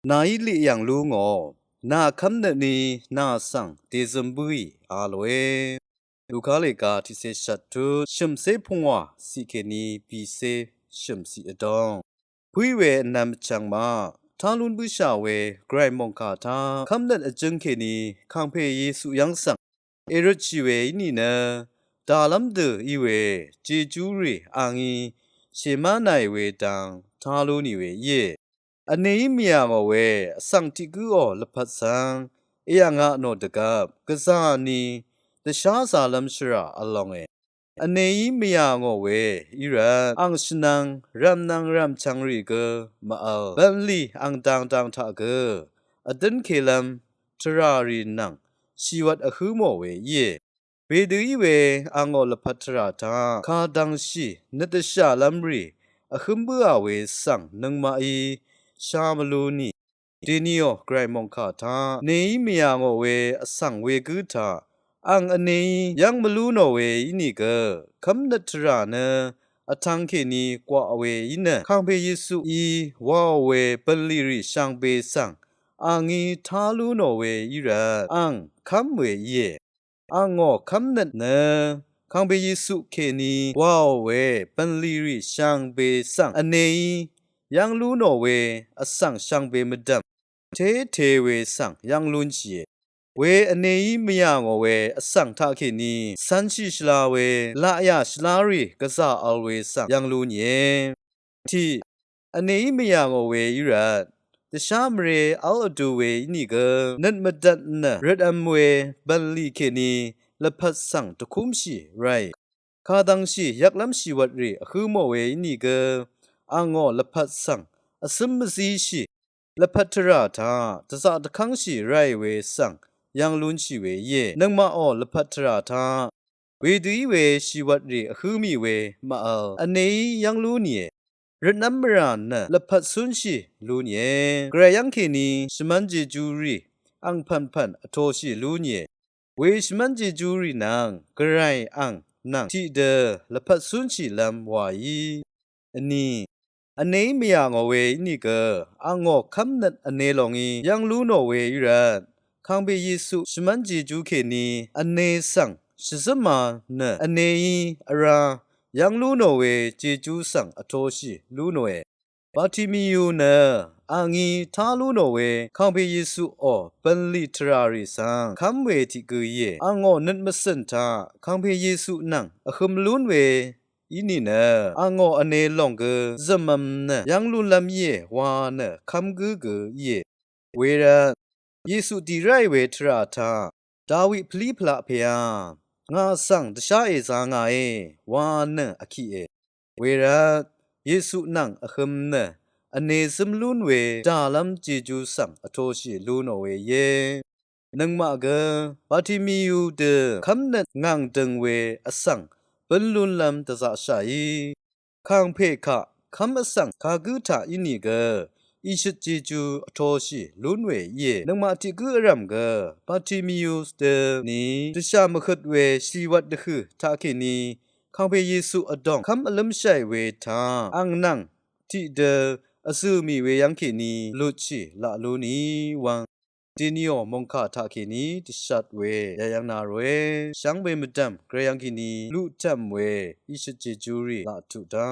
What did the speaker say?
နာဤလိယံလူငောနာခမ်နနီနာဆန်တေဇံဘူီအာလွေလူကားလေကာတိစေရှတ်တုရှမ်စေဖုံဝါစီကေနီပီစေရှမ်စီအတောင်းဖွိဝဲနမ်ချံမာထာလွန်ဘူရှာဝဲဂရိုင်မုန်ကာတာခမ်နတ်အကျင်းကေနီခံဖေယေစုယန်းဆန်အေရချီဝဲနီနာဒါလမ်ဒဤဝဲဂျေကျူးရီအာငီရှေမနိုင်ဝဲတန်ထာလိုနီဝဲယေအနေမီယာငောဝဲအစံတီကူအောလပတ်ဆန်အေယငါနောတကပ်ကစားနီတရှားစာလမ်ရှရာအလောင်းေအနေမီယာငောဝဲဣရန်အန်ရှနန်ရမ်နန်ရမ်ချန်ရီကမအလဘန်လီအန်တန်တန်ထာကအဒန်ခေလမ်ထရာရီနန်ရှိဝတ်အခုမောဝဲယေဘေဒူဤဝဲအငောလပတ်ထရာတာခါဒန်ရှိနတရှာလမ်ရီအခုမ်ဘူအဝဲဆန်နငမအီရှာမလူနီဒီနီယောဂရိုင်မုန်ခါသာနေမီယာငောဝဲအဆန်ဝဲကူသာအန်အနေယံမလူနော်ဝဲဤနီကခမ်နထရာနအထန်ခေနီကွာအဝဲဤနခံဖေယေစုဤဝါဝဲပလီရီရှန်ပေဆန်အငီသာလူနော်ဝဲဤရအန်ခမ်ဝဲယေအငောခမ်နတ်နခံဖေယေစုခေနီဝါဝဲပလီရီရှန်ပေဆန်အနေยังรู้หนอเวอสังช่างเบมดัมเทเวสังยังลุนชีเวอเนยมยางเวอสังทาเคนีสันชิชลาเวลายาชลารีกษาอัลเวสังยังลุนเยที่อเนยมยางเวยุระตชามเรอัลดูเวนี่กนัดมดัดนะรดอัมเวบัลลีเคนีละพัดสังตะคุมชีไรคาดังชียักลัมชีวัดรีคือโมเวนี่กအငောလပတ်ဆန်အစမစီရှိလပတ်ထရာတာတစားတခန်းရှိရိုင်ဝဲဆန်ယန်လွန်ရှိဝဲယေနမအောလပတ်ထရာတာဝေဒီဝဲရှိဝတ်ရီအခုမီဝဲမအောအနေယန်လူနီရနမ်ရန်လပတ်ဆွန်ရှိလူနီဂရယန်ခေနီရှမန်ဂျီဂျူရီအန်ဖန်ဖန်အထိုးရှိလူနီဝေရှမန်ဂျီဂျူရီနန်ဂရိုင်အန်နန်တီဒလပတ်ဆွန်ရှိလမ်ဝါယီအနီအနေမယငောဝဲနိကအငောခမ်နတ်အနေလောင်ီယံလူနောဝဲယူရန်ခံဘေယေစုရှမန်ဂျီဂျူခေနီအနေဆန်ရှဇမနအနေအရာယံလူနောဝဲဂျေဂျူဆန်အထိုးရှိလူနောဝဲပါတီမီယိုနအငီထားလူနောဝဲခံဘေယေစုအောပန်လီထရာရီဆန်ခံဝဲတီကူယေအငောနတ်မစန်တာခံဘေယေစုနန်အခုမလွန်းဝဲဤနီနအငောအနေလောင်ကဇမမ်နယံလူလမ်ယေဝါနခမ်ဂူဂယေဝေရယေစုတီရိုင်ဝေထရာသာဒါဝိဖလီဖလာဖယာငါဆန်တရှာအေဇာငါအေဝါနအခီအေဝေရယေစုနန်အခမ်နအနေစမလွန်းဝေဒါလမ်ဂျေဂျူဆန်အထိုးရှိလူနော်ဝေယေနငမကပါတီမီယူတခမ်နငန့်တငဝေအဆန်บรรลุลำตะสะชายีคังเพคะคัมสังคากุทาอินีเกอิชจิจูอโทชิลุนเวเยนงมาติกุอรัมเกปาติมิยูสเตนีตชามะขดเวชีวัดดะคือทาเคนีคังเพเยซูอดองคัมอลัมชัยเวทาอังนังติเดอสุมีเวยังเคนีลุชิละลูนีวังဒီနီယောမုန်ခါထာခေနီတရှတ်ဝဲရယံနာရွဲရှမ်းဝဲမတမ်ဂရယံကီနီလူတမ်ဝဲဣရှချေဂျူရီလာထုတာ